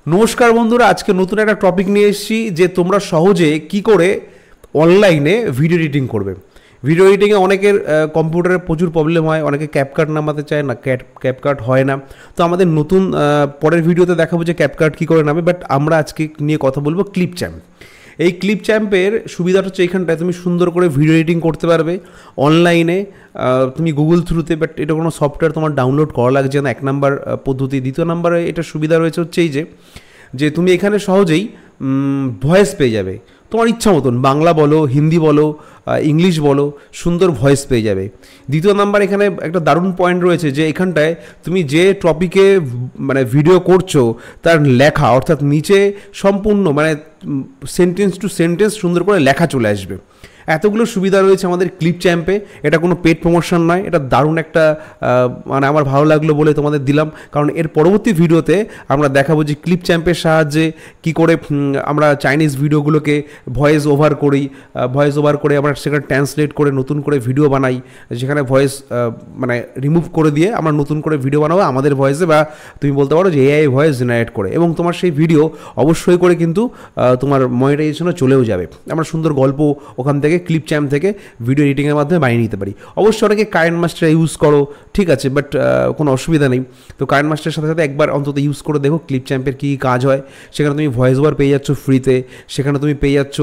নমস্কার বন্ধুরা, আজকে নতুন একটা টপিক নিয়ে এসেছি যে তোমরা সহজে কি করে অনলাইনে ভিডিও এডিটিং করবে। ভিডিও এডিটিংয়ে অনেকের কম্পিউটারে প্রচুর প্রবলেম হয়, অনেকে ক্যাপকাট নামাতে চায় না, ক্যাপকাট হয় না। তো আমাদের নতুন পরের ভিডিওতে দেখাবো যে ক্যাপকাট কী করে নামে, বাট আমরা আজকে নিয়ে কথা বলবো ক্লিপ চ্যাম্প। এই ক্লিপ চ্যাম্পের সুবিধাটা হচ্ছে এইখানটায় তুমি সুন্দর করে ভিডিও এডিটিং করতে পারবে অনলাইনে, তুমি গুগল থ্রুতে। বাট এটা কোনো সফটওয়্যার তোমার ডাউনলোড করা লাগছে না, এক নাম্বার পদ্ধতি। দ্বিতীয় নাম্বারে এটা সুবিধা রয়েছে হচ্ছে এই যে তুমি এখানে সহজেই ভয়েস পেয়ে যাবে তোমার ইচ্ছা মতন, বাংলা বলো, হিন্দি বলো, ইংলিশ বলো, সুন্দর ভয়েস পেয়ে যাবে। দ্বিতীয় নাম্বার এখানে একটা দারুণ পয়েন্ট রয়েছে যে এখানটায় তুমি যে টপিকে মানে ভিডিও করছো তার লেখা, অর্থাৎ নিচে সম্পূর্ণ মানে সেন্টেন্স টু সেন্টেন্স সুন্দর করে লেখা চলে আসবে। এতগুলো সুবিধা রয়েছে আমাদের ক্লিপ চ্যাম্পে। এটা কোনো পেড প্রমোশন নয়, এটা দারুণ একটা মানে আমার ভালো লাগলো বলে তোমাদের দিলাম, কারণ এর পরবর্তী ভিডিওতে আমরা দেখাবো যে ক্লিপ চ্যাম্পের সাহায্যে কি করে আমরা চাইনিজ ভিডিওগুলোকে ভয়েস ওভার করে আমরা সেখানে ট্রান্সলেট করে নতুন করে ভিডিও বানাই, যেখানে ভয়েস মানে রিমুভ করে দিয়ে আমরা নতুন করে ভিডিও বানাবো আমাদের ভয়েসে, বা তুমি বলতে পারো যে এআই ভয়েস জেনারেট করে, এবং তোমার সেই ভিডিও অবশ্যই করে কিন্তু তোমার মনিটাইজেশনে চলেও যাবে। আমরা সুন্দর গল্প ওখান থেকে ক্লিপ চ্যাম্প থেকে ভিডিও এডিটিংয়ের মাধ্যমে বানিয়ে নিতে পারি। অবশ্যই অনেকে কারেন্ট মাস্টার ইউজ করো, ঠিক আছে, বাট কোনো অসুবিধা নেই। তো কারেন্ট মাস্টারের সাথে সাথে একবার অন্তত ইউজ করে দেখো ক্লিপ চ্যাম্পের কী কাজ হয়। সেখানে তুমি ভয়েস ওভার পেয়ে যাচ্ছ ফ্রিতে, সেখানে তুমি পেয়ে যাচ্ছ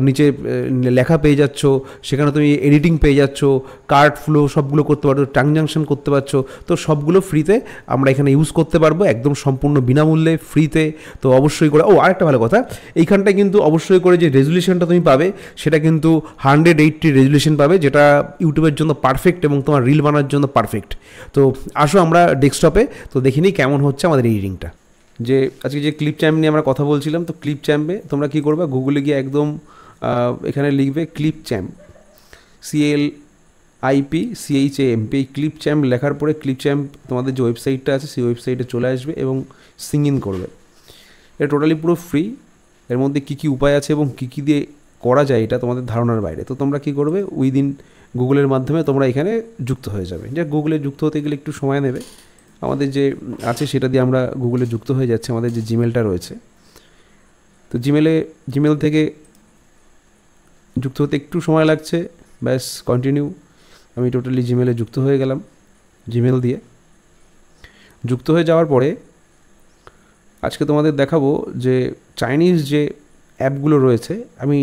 নিচে লেখা পেয়ে যাচ্ছ, সেখানে তুমি এডিটিং পেয়ে যাচ্ছ, কার্ড ফ্লো সবগুলো করতে পারছো, ট্রানজাকশন করতে পারছো। তো সবগুলো ফ্রিতে আমরা এখানে ইউজ করতে পারবো, একদম সম্পূর্ণ বিনামূল্যে ফ্রিতে। তো অবশ্যই করে আরেকটা ভালো কথা, এইখানটায় কিন্তু অবশ্যই করে যে রেজুলেশনটা তুমি পাবে সেটা কিন্তু 180 রেজুলেশন পাবে, যেটা ইউটিউবের জন্য পারফেক্ট এবং তোমার রিল বানানোর জন্য পারফেক্ট। তো আসো আমরা ডেস্কটপে তো দেখে নিই কেমন হচ্ছে আমাদের এডিটিংটা। যে আজকে যে ক্লিপ চ্যাম্প নিয়ে আমরা কথা বলছিলাম, তো ক্লিপ চ্যাম্পে তোমরা কী করবে, গুগলে গিয়ে একদম এখানে লিখবে ক্লিপ চ্যাম্প, CLIPCHAMP। এই ক্লিপ চ্যাম্প লেখার পরে ক্লিপ চ্যাম্প তোমাদের যে ওয়েবসাইটটা আছে সেই ওয়েবসাইটে চলে আসবে এবং সিং ইন করবে। এটা টোটালি পুরো ফ্রি। এর মধ্যে কী কী উপায় আছে এবং কী কী দিয়ে করা যায় এটা তোমাদের ধারণার বাইরে। তো তোমরা কী করবে, উইদিন গুগলের মাধ্যমে তোমরা এখানে যুক্ত হয়ে যাবে। যে গুগলে যুক্ত হতে গেলে একটু সময় নেবে, আমাদের যে আছে সেটা দিয়ে আমরা গুগলে যুক্ত হয়ে যাচ্ছে। আমাদের যে জিমেলটা রয়েছে, তো জিমেল থেকে যুক্ত হতে একটু সময় লাগছে, ব্যাস কন্টিনিউ। আমি টোটালি জিমেলে যুক্ত হয়ে গেলাম। জিমেল দিয়ে যুক্ত হয়ে যাওয়ার পরে আজকে তোমাদের দেখাবো যে চাইনিজ যে অ্যাপগুলো রয়েছে, আমি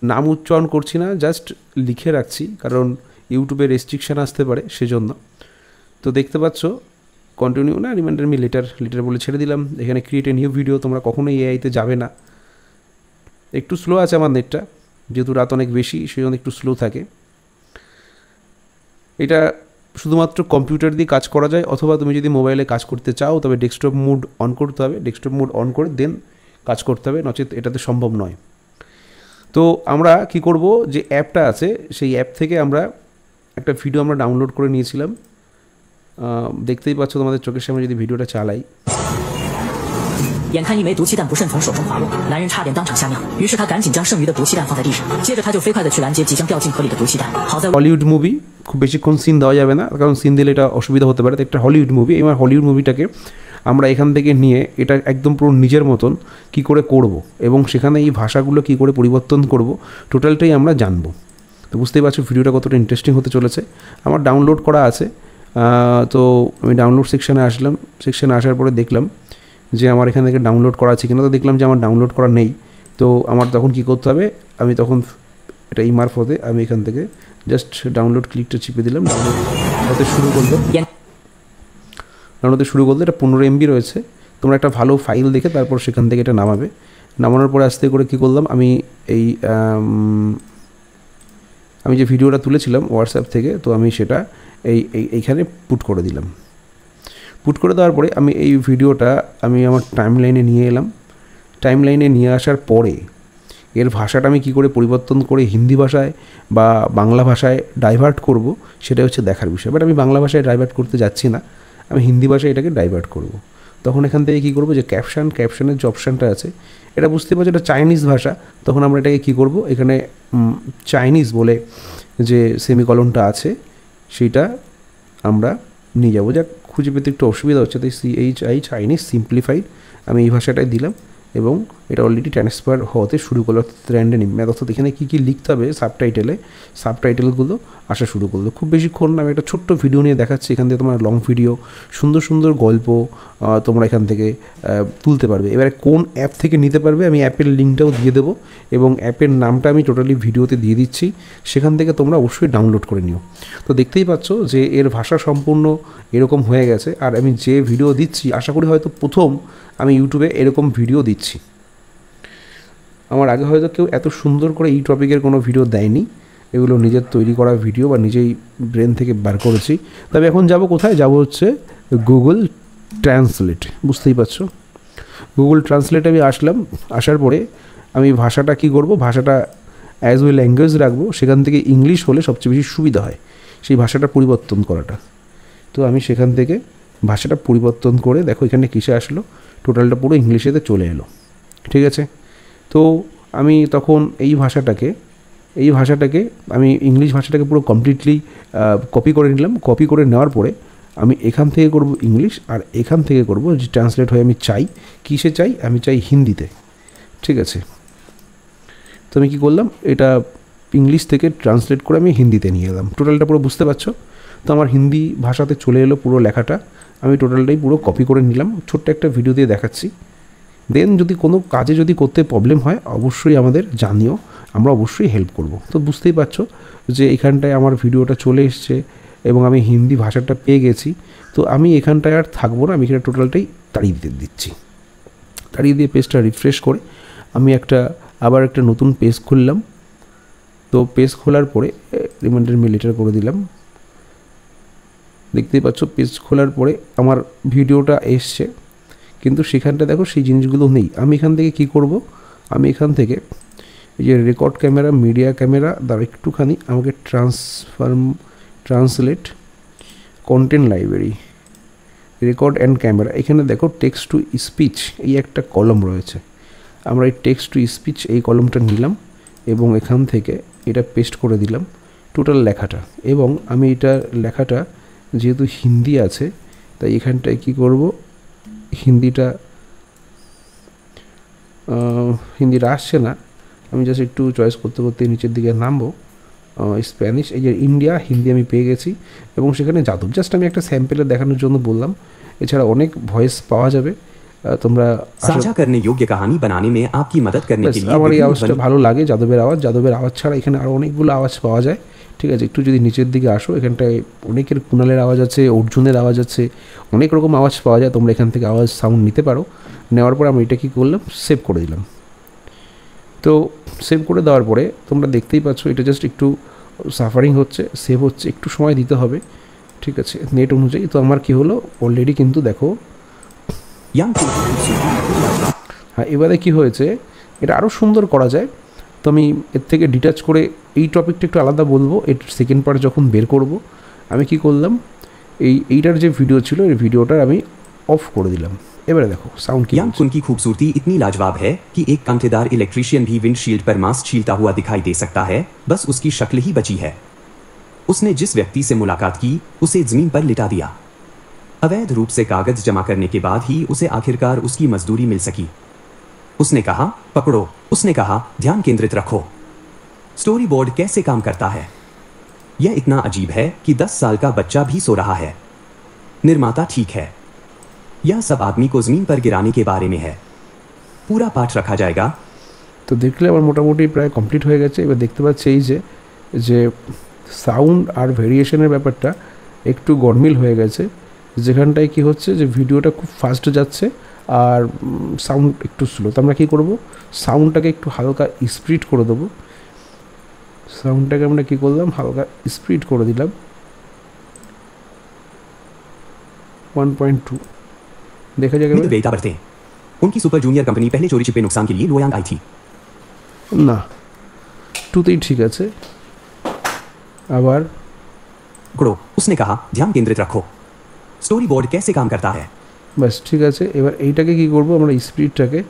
নাম উচ্চারণ করছি না, জাস্ট লিখে রাখছি, কারণ ইউটিউবে রেস্ট্রিকশান আসতে পারে সেজন্য। তো দেখতে পাচ্ছ কন্টিনিউ না, রিমাইন্ডার মি লেটার বলে ছেড়ে দিলাম। এখানে ক্রিয়েট এ নিউ ভিডিও, তোমরা কখনোই এআইতে যাবে না। একটু স্লো আছে আমার নেটটা, যেহেতু রাত অনেক বেশি সেজন্য একটু স্লো থাকে। এটা শুধুমাত্র কম্পিউটার দিয়ে কাজ করা যায়, অথবা তুমি যদি মোবাইলে কাজ করতে চাও তবে ডেস্কটপ মোড অন করতে হবে। ডেস্কটপ মোড অন করে দেন কাজ করতে হবে, নচেত এটাতে সম্ভব নয়। তো আমরা কি করব, যে অ্যাপটা আছে সেই অ্যাপ থেকে আমরা একটা ভিডিও আমরা ডাউনলোড করে নিয়েছিলাম। দেখতেই পাচ্ছ তোমাদের চোখের সামনে, যদি ভিডিওটা চালাই।眼看一枚毒气弹不慎从手中滑落，男人差点当场吓尿，于是他赶紧将剩余的毒气弹放在地上，接着他就飞快地去拦截即将掉进河里的毒气弹。好在হলিউড মুভি, খুব বেশিক্ষণ সিন দেওয়া যাবে না, কারণ সিন দিলে এটা অসুবিধা হতে পারে। তো একটা হলিউড মুভি, এবার হলিউড মুভিটাকে আমরা এখান থেকে নিয়ে এটা একদম পুরো নিজের মতন কি করে করব, এবং সেখানে এই ভাষাগুলো কি করে পরিবর্তন করব, টোটালটাই আমরা জানবো। তো বুঝতেই পারছো ভিডিওটা কতটা ইন্টারেস্টিং হতে চলেছে। আমার ডাউনলোড করা আছে, তো আমি ডাউনলোড সেকশানে আসলাম। সেকশানে আসার পরে দেখলাম যে আমার এখান থেকে ডাউনলোড করা আছে কিনা, তো দেখলাম যে আমার ডাউনলোড করা নেই। তো আমার তখন কী করতে হবে, আমি তখন এটা এই মারফতে আমি এখান থেকে জাস্ট ডাউনলোড ক্লিকটা চিপে দিলাম। ডাউনলোড হতে শুরু করলো। এটা 15 MB রয়েছে। তোমরা একটা ভালো ফাইল দেখে তারপর সেখান থেকে এটা নামাবে। নামানোর পরে আস্তে করে কী করলাম, আমি যে ভিডিওটা তুলেছিলাম হোয়াটসঅ্যাপ থেকে, তো আমি সেটা এইখানে পুট করে দিলাম। পুট করে দেওয়ার পরে আমি এই ভিডিওটা আমি আমার টাইমলাইনে নিয়ে এলাম। টাইমলাইনে নিয়ে আসার পরে এর ভাষাটা আমি কী করে পরিবর্তন করে হিন্দি ভাষায় বা বাংলা ভাষায় ডাইভার্ট করব, সেটা হচ্ছে দেখার বিষয়। বাট আমি বাংলা ভাষায় ডাইভার্ট করতে যাচ্ছি না, আমি হিন্দি ভাষায় এটাকে ডাইভার্ট করব। তখন এখান থেকে কী করব, যে ক্যাপশনের যে অপশানটা আছে, এটা বুঝতে পারছো এটা চাইনিজ ভাষা। তখন আমরা এটাকে কী করব, এখানে চাইনিজ বলে যে সেমিকলনটা আছে সেইটা আমরা নিয়ে যাবো। যা খুঁজে পেতে একটু অসুবিধা হচ্ছে, তাই CHI চাইনিজ সিম্পলিফাইড আমি এই ভাষাটাই দিলাম এবং এটা অলরেডি ট্রান্সফার হতে শুরু করলো র্যান্ডম ম্যাথ, অর্থাৎ এখানে কী কী লিখতে হবে সাবটাইটেলগুলো আসা শুরু করলো। খুব বেশিক্ষণ আমি একটা ছোট্ট ভিডিও নিয়ে দেখাচ্ছি, এখান থেকে তোমার লং ভিডিও, সুন্দর সুন্দর গল্প তোমরা এখান থেকে তুলতে পারবে। এবারে কোন অ্যাপ থেকে নিতে পারবে আমি অ্যাপের লিঙ্কটাও দিয়ে দেবো এবং অ্যাপের নামটা আমি টোটালি ভিডিওতে দিয়ে দিচ্ছি, সেখান থেকে তোমরা অবশ্যই ডাউনলোড করে নিও। তো দেখতেই পাচ্ছ যে এর ভাষা সম্পূর্ণ এরকম হয়ে গেছে। আর আমি যে ভিডিও দিচ্ছি আশা করি হয়তো প্রথম আমি ইউটিউবে এরকম ভিডিও দিচ্ছি। আমার আগে হয়তো কেউ এত সুন্দর করে এই টপিকের কোনো ভিডিও দেয়নি, এগুলো নিজের তৈরি করা ভিডিও বা নিজেই ব্রেন থেকে বার করেছি। তবে এখন যাব কোথায়, যাব হচ্ছে গুগল ট্রান্সলেট। বুঝতেই পারছো, গুগল ট্রান্সলেটে আমি আসলাম, আসার পরে আমি ভাষাটা কী করব, ভাষাটা অ্যাজ ওয়ে ল্যাঙ্গুয়েজ রাখবো, সেখান থেকে ইংলিশ হলে সবচেয়ে বেশি সুবিধা হয় সেই ভাষাটা পরিবর্তন করাটা। তো আমি সেখান থেকে ভাষাটা পরিবর্তন করে দেখো এখানে কিসে আসলো, টোটালটা পুরো ইংলিশেতে চলে এলো। ঠিক আছে, তো আমি তখন এই ভাষাটাকে আমি ইংলিশ ভাষাটাকে পুরো কমপ্লিটলি কপি করে নিলাম। কপি করে নেওয়ার পরে আমি এখান থেকে করব ইংলিশ, আর এখান থেকে করব যে ট্রান্সলেট হয়ে আমি চাই কিসে চাই, আমি চাই হিন্দিতে। ঠিক আছে, তো আমি কী করলাম, এটা ইংলিশ থেকে ট্রান্সলেট করে আমি হিন্দিতে নিয়ে এলাম। টোটালটা পুরো বুঝতে পারছো, তো আমার হিন্দি ভাষাতে চলে এলো পুরো লেখাটা। আমি টোটালটাই পুরো কপি করে নিলাম, ছোট্ট একটা ভিডিও দিয়ে দেখাচ্ছি। দেন যদি কোনো কাজে যদি করতে প্রবলেম হয় অবশ্যই আমাদের জানিও, আমরা অবশ্যই হেল্প করব। তো বুঝতেই পারছো যে এখানটায় আমার ভিডিওটা চলে এসছে এবং আমি হিন্দি ভাষাটা পেয়ে গেছি। তো আমি এখানটায় আর থাকবো না, আমি এখানে টোটালটাই তাড়িয়ে দিচ্ছি। তাড়িয়ে দিয়ে পেজটা রিফ্রেশ করে আমি আবার একটা নতুন পেজ খুললাম। তো পেজ খোলার পরে রিমাইন্ডার মেল লেটার করে দিলাম। দেখতেই পাচ্ছ পেজ খোলার পরে আমার ভিডিওটা এসছে, কিন্তু সেখানটা দেখো সেই জিনিসগুলো নেই। আমি এখান থেকে কি করব, আমি এখান থেকে এই যে রেকর্ড ক্যামেরা, মিডিয়া ক্যামেরা দ্বারা একটুখানি আমাকে translate content library, record and camera, এখানে দেখো টেক্সট টু স্পিচ এই একটা কলম রয়েছে। আমরা এই টেক্সট টু স্পিচ এই কলমটা নিলাম এবং এখান থেকে এটা পেস্ট করে দিলাম টোটাল লেখাটা। এবং আমি এটা লেখাটা যেহেতু হিন্দি আছে তাই এখানটায় কি করব, হিন্দিটা আসছে না, আমি জাস্ট একটু চয়েস করতে করতে নিচের দিকে নামবো। স্প্যানিশ, এই যে ইন্ডিয়া, হিন্দি আমি পেয়ে গেছি এবং সেখানে যাদব, জাস্ট আমি একটা স্যাম্পেলে দেখানোর জন্য বললাম। এছাড়া অনেক ভয়েস পাওয়া যাবে, তোমরা साझा करने योग्य कहानी बनाने में आपकी मदद करने के लिए আমার এই আওয়াজটা ভালো লাগে, যাদবের আওয়াজ ছাড়া এখানে আরও অনেকগুলো আওয়াজ পাওয়া যায়। ঠিক আছে, একটু যদি নিচের দিকে আসো, এখানটায় অনেকের কুণালের আওয়াজ আছে, অর্জুনের আওয়াজ আছে, অনেক রকম আওয়াজ পাওয়া যায়। তোমরা এখান থেকে আওয়াজ সাউন্ড নিতে পারো। নেওয়ার পরে আমি এটা কী করলাম, সেভ করে দিলাম। তো সেভ করে দেওয়ার পরে তোমরা দেখতেই পাচ্ছ এটা জাস্ট একটু সাফারিং হচ্ছে, সেভ হচ্ছে, একটু সময় দিতে হবে। ঠিক আছে, নেট অনুযায়ী। তো আমার কী হলো, অলরেডি কিন্তু দেখো, হ্যাঁ এবারে কী হয়েছে, এটা আরও সুন্দর করা যায়। তো আমি এর থেকে ডিটাচ করে এই টপিকটা একটু আলাদা বলবো, এর সেকেন্ড পার্ট যখন বের করব। আমি কি করলাম, এইটার যে ভিডিও ছিল এই ভিডিওটার আমি অফ করে দিলাম। এবারে দেখো সাউন্ড কি। यांग की खूबसूरती इतनी लाजवाब है कि एक कांटेदार इलेक्ट्रीशियन भी विंडशील्ड पर मास्क छीलता हुआ दिखाई दे सकता है, बस उसकी शक्ल ही बची है। उसने जिस व्यक्ति से मुलाकात की उसे जमीन पर लिटा दिया। अवैध रूप से कागज जमा करने के बाद ही उसे आखिरकार उसकी मजदूरी मिल सकी। उसने कहा पकड़ो, उसने कहा ध्यान केंद्रित रखो। स्टोरी बोर्ड कैसे काम करता है, यह इतना अजीब है कि 10 साल का बच्चा भी सो रहा है। निर्माता ठीक है, यह सब आदमी को जमीन पर गिराने के बारे में है। पूरा पाठ रखा जाएगा। তো দেখলে আমার মোটামুটি প্রায় কমপ্লিট হয়ে গেছে। এবার দেখতে পাচ্ছি এই যে সাউন্ড আর ভেরিয়েশনের ব্যাপারটা একটু গরমিল হয়ে গেছে, যেখানটায় কি হচ্ছে যে ভিডিওটা খুব ফাস্ট যাচ্ছে আর সাউন্ড একটু স্লো। তো আমরা কী করবো, সাউন্ডটাকে একটু হালকা স্পিড করে দেবো। সাউন্ডটাকে আমরা কী করলাম, হালকা স্পিড করে দিলাম 1.2। देखा जाएगा बेटा बढ़ते उनकी सुपर जूनियर कंपनी पहले चोरी छिपे नुकसान के लिए लोयांग आई थी ना, टूतेई ठीक আছে। আবার करो, उसने कहा ध्यान केंद्रित रखो। स्टोरी बोर्ड कैसे काम करता है। বাস ঠিক আছে। এবার এইটাকে কি করব, আমরা স্পিডটাকে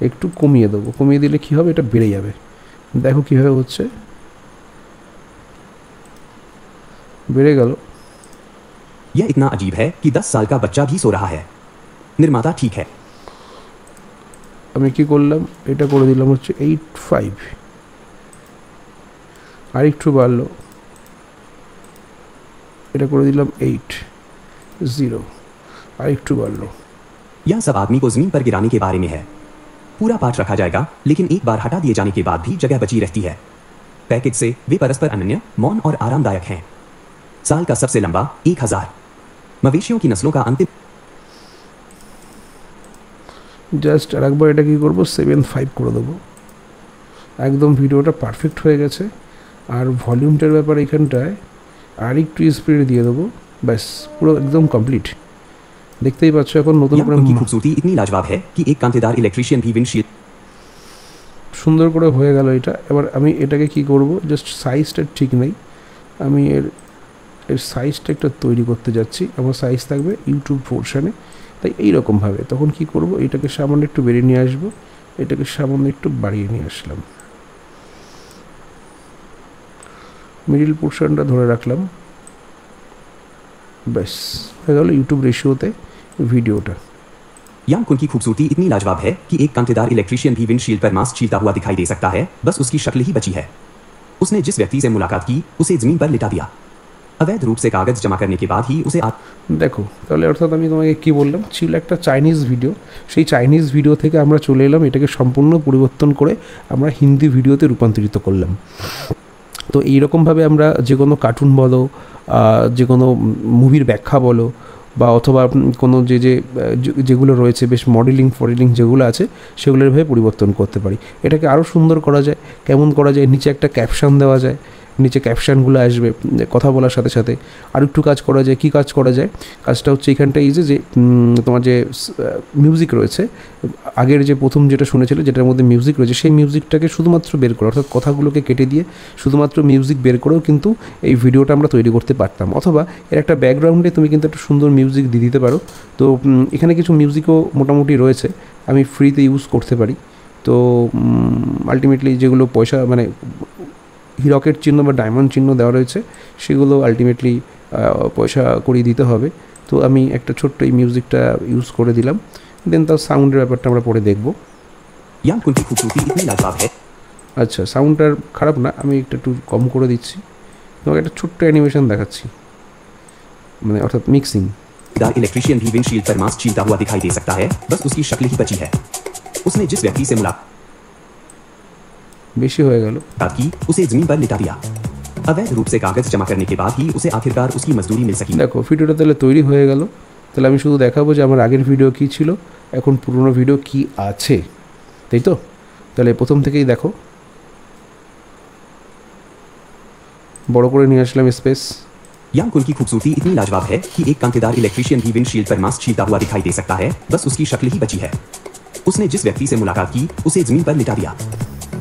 একটু কমিয়ে দেবো। কমিয়ে দিলে কি হবে, এটা বেড়ে যাবে। দেখো কীভাবে হচ্ছে, বেড়ে গেল। यह इतना अजीब है कि 10 साल का बच्चा भी सो रहा है। निर्माता ठीक है, আমি কি করলাম, এটা করে দিলাম হচ্ছে 8.5, আর একটু বাড়লো, এটা করে দিলাম 8.0, আর একটু বাড়লো। यह सब आदमी को जमीन पर गिराने के बारे में है। पूरा पाठ रखा जाएगा, लेकिन एक बार हटा दिए जाने के बाद भी जगह बची रहती है। पैकेज से वे परस्पर अनन्य, मौन और आरामदायक हैं। साल का सबसे लंबा 1000 मवेशियों की नस्लों का अंतिम। জাস্ট আর একবার এটা কী করবো, 7.5 করে দেবো। একদম ভিডিওটা পারফেক্ট হয়ে গেছে। আর ভলিউমটার ব্যাপারে এখানটায় আর একটু স্পিড দিয়ে দেবো, ব্যাস পুরো একদম কমপ্লিট। দেখতেই পাচ্ছ এখন নতুন করে की खूबसूरती इतनी लाजवाब है कि एक कांटेदार इलेक्ट्रिशियन भी विंडशील्ड। সুন্দর করে হয়ে গেল এটা। এবার আমি এটাকে কি করব, জাস্ট সাইজটা ঠিক নেই, আমি এর সাইজটা একটা তৈরি করতে যাচ্ছি। আমার সাইজ থাকবে ইউটিউব পোর্শনে, তাই এইরকমভাবে তখন কি করব, এটাকে সামান্য একটু বেরিয়ে নিয়ে আসবো, এটাকে সামান্য একটু বাড়িয়ে নিয়ে আসলাম, মিডিল পোর্শনটা ধরে রাখলাম, ব্যাস হয়ে গেল ইউটিউব রেশিওতে ভিডিওটা। यांकुन की खूबसूरती इतनी लाजवाब है कि एक कांटेदार इलेक्ट्रिशियन भी विंडशील्ड पर मास्क छीलता हुआ दिखाई दे सकता है, बस उसकी शक्ल ही बची है। उसने जिस व्यक्ति से मुलाकात की उसे जमीन पर लिटा दिया। अवैध रूप से कागज जमा करने के बाद ही उसे দেখো তাহলে অর্থাৎ আমি তোমাকে কী বললাম, ছিল একটা চাইনিজ ভিডিও, সেই চাইনিজ ভিডিও থেকে আমরা চলে এলাম, এটাকে সম্পূর্ণ পরিবর্তন করে আমরা হিন্দি ভিডিওতে রূপান্তরিত করলাম। তো এইরকমভাবে আমরা যে কোনো কার্টুন বলো, যে কোনো মুভির ব্যাখ্যা বলো, বা অথবা কোনো যেগুলো রয়েছে বেশ মডেলিং যেগুলো আছে সেগুলোর ভাবে পরিবর্তন করতে পারি। এটাকে আরও সুন্দর করা যায়, কেমন করা যায়, নিচে একটা ক্যাপশন দেওয়া যায়, নিচে ক্যাপশানগুলো আসবে কথা বলার সাথে সাথে। আর একটু কাজ করা যায়, কী কাজ করা যায়, কাজটা হচ্ছে এখানটা এই যে তোমার যে মিউজিক রয়েছে, আগের যে প্রথম যেটা শুনেছিলে যেটার মধ্যে মিউজিক রয়েছে, সেই মিউজিকটাকে শুধুমাত্র বের করো, অর্থাৎ কথাগুলোকে কেটে দিয়ে শুধুমাত্র মিউজিক বের করেও কিন্তু এই ভিডিওটা আমরা তৈরি করতে পারতাম। অথবা এর একটা ব্যাকগ্রাউন্ডে তুমি কিন্তু একটা সুন্দর মিউজিক দিয়ে দিতে পারো। তো এখানে কিছু মিউজিকও মোটামুটি রয়েছে, আমি ফ্রিতে ইউজ করতে পারি। তো আলটিমেটলি যেগুলো পয়সা মানে হিরকের চিহ্ন বা ডায়মন্ড চিহ্ন দেওয়া রয়েছে সেগুলো আলটিমেটলি পয়সা করিয়ে দিতে হবে। তো আমি একটা ছোট্ট এই মিউজিকটা ইউজ করে দিলাম, দেন তার সাউন্ডের ব্যাপারটা আমরা পরে দেখব। আচ্ছা, সাউন্ডটার খারাপ না, আমি একটু কম করে দিচ্ছি, তোমাকে একটা ছোট্ট অ্যানিমেশন দেখাচ্ছি, মানে অর্থাৎ মিক্সিং। इलेक्ट्रिशियन भी विंडशील्ड पर मास्क छीलता हुआ दिखाई दे सकता है, बस उसकी शक्ल ही बची है। उसने जिस व्यक्ति से मुलाकात বেশি হয়ে গেল की उसे जमीन पर लिटा दिया। अवैध रूप से कागज जमा करने के बाद ही उसे आखिरकार उसकी मजदूरी मिल सकी। দেখো ভিডিওটা তাহলে তৈরি হয়ে গেল। তাহলে আমি শুধু দেখাবো যে আমার আগের ভিডিও কী ছিল, এখন পুরনো ভিডিও কি আছে, তাই তো? তাহলে প্রথম থেকেই দেখো, বড় করে নিয়ে আসলাম স্পেস। यांकुन की खूबसूरती इतनी लाजवाब है कि एक कांटेदार इलेक्ट्रिशियन भी विंडशील्ड पर मास्क छीलता हुआ दिखाई दे सकता है, बस उसकी शक्ल ही बची है। उसने जिस व्यक्ति से मुलाकात की उसे जमीन पर लिटा दिया।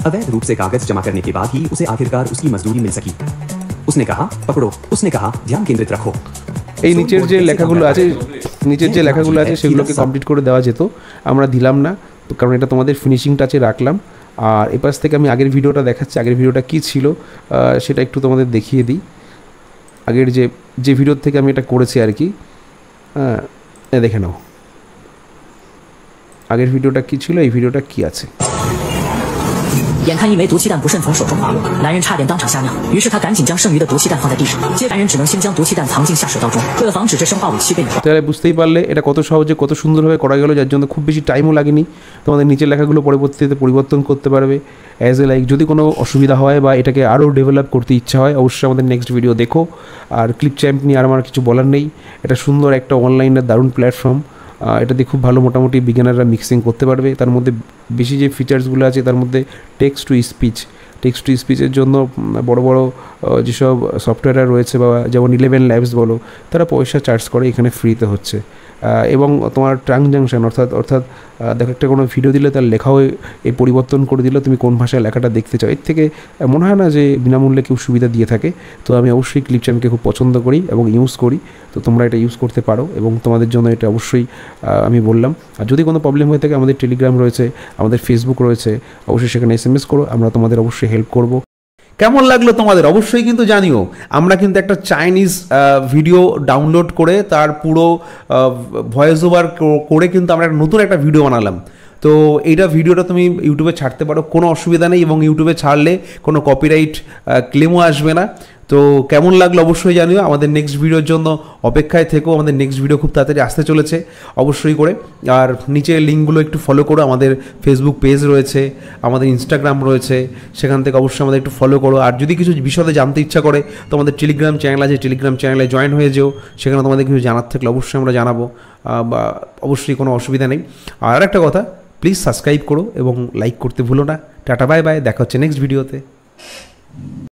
अवैध रूप से कागज जमा करने के बाद ही उसे आखिरकार उसकी मजदूरी मिल सकी। उसने कहा पकड़ो, उसने कहा ध्यान केंद्रित रखो। এই নিচের যে লেখাগুলো আছে সেগুলোকে কমপ্লিট করে দেওয়া যেত, আমরা দিলাম না, কারণ এটা তোমাদের ফিনিশিং টাচে রাখলাম। আর এপাশ থেকে আমি আগের ভিডিওটা দেখাচ্ছি, আগের ভিডিওটা কী ছিল সেটা একটু তোমাদের দেখিয়ে দিই। আগের যে ভিডিওর থেকে আমি এটা করেছি আর কি, হ্যাঁ দেখে নাও আগের ভিডিওটা কী ছিল, এই ভিডিওটা কী আছে।眼看一枚毒气弹不慎从手中滑落，男人差点当场吓尿，于是他赶紧将剩余的毒气弹放在地上，接着男人只能先将毒气弹藏进下水道中，为了防止这生化武器被扭。তাহলে বুঝতেই পারলে এটা কত সহজে কত সুন্দরভাবে করা গেল, যার জন্য খুব বেশি টাইমও লাগেনি। তোমাদের নিচের লেখাগুলো পরবর্তীতে পরিবর্তন করতে পারবে অ্যাজ এ লাইক। যদি কোনো অসুবিধা হয় বা এটাকে আরও ডেভেলপ করতে ইচ্ছা হয়, অবশ্যই আমাদের নেক্সট ভিডিও দেখো। আর ক্লিপ চ্যাম্প নিয়ে আর আমার কিছু বলার নেই, এটা সুন্দর একটা অনলাইনের দারুণ প্ল্যাটফর্ম। এটা দিয়ে খুব ভালো মোটামুটি বিগিনাররা মিক্সিং করতে পারবে। তার মধ্যে বেশি যে ফিচার্সগুলো আছে তার মধ্যে টেক্সট টু স্পিচের জন্য বড় বড় যেসব সফটওয়্যার রয়েছে, বা যেমন 11 ল্যাবস বলো, তারা পয়সা চার্জ করে, এখানে ফ্রিতে হচ্ছে। এবং তোমার ট্রানজাকশান অর্থাৎ দেখো একটা কোনো ভিডিও দিলে তার লেখাও এই পরিবর্তন করে দিলে তুমি কোন ভাষায় লেখাটা দেখতে চাও। এর থেকে মনে হয় না যে বিনামূল্যে কেউ সুবিধা দিয়ে থাকে। তো আমি অবশ্যই ক্লিপ চ্যাম্পকে খুব পছন্দ করি এবং ইউজ করি, তো তোমরা এটা ইউজ করতে পারো এবং তোমাদের জন্য এটা অবশ্যই আমি বললাম। আর যদি কোনো প্রবলেম হয়ে থাকে, আমাদের টেলিগ্রাম রয়েছে, আমাদের ফেসবুক রয়েছে, অবশ্যই সেখানে SMS করো, আমরা তোমাদের অবশ্যই হেল্প করব। কেমন লাগলো তোমাদের অবশ্যই কিন্তু জানিও। আমরা কিন্তু একটা চাইনিজ ভিডিও ডাউনলোড করে তার পুরো ভয়েস ওভার করে কিন্তু আমরা নতুন একটা ভিডিও বানালাম। তো এইটা ভিডিওটা তুমি ইউটিউবে ছাড়তে পারো, কোনো অসুবিধা নেই, এবং ইউটিউবে ছাড়লে কোনো কপিরাইট ক্লেমও আসবে না। তো কেমন লাগলো অবশ্যই জানিও। আমাদের নেক্সট ভিডিওর জন্য অপেক্ষায় থেকো, আমাদের নেক্সট ভিডিও খুব তাড়াতাড়ি আসতে চলেছে অবশ্যই করে। আর নিচের লিঙ্কগুলো একটু ফলো করো, আমাদের ফেসবুক পেজ রয়েছে, আমাদের ইনস্টাগ্রাম রয়েছে, সেখান থেকে অবশ্যই আমাদের একটু ফলো করো। আর যদি কিছু বিশদে জানতে ইচ্ছা করে তো আমাদের টেলিগ্রাম চ্যানেল আছে, টেলিগ্রাম চ্যানেলে জয়েন হয়ে যেও, সেখানে তোমাদের কিছু জানার থাকলে অবশ্যই আমরা জানাবো, বা অবশ্যই কোনো অসুবিধা নেই। আর একটা কথা, প্লিজ সাবস্ক্রাইব করো এবং লাইক করতে ভুলো না। টাটা বাই বাই, দেখা হচ্ছে নেক্সট ভিডিওতে।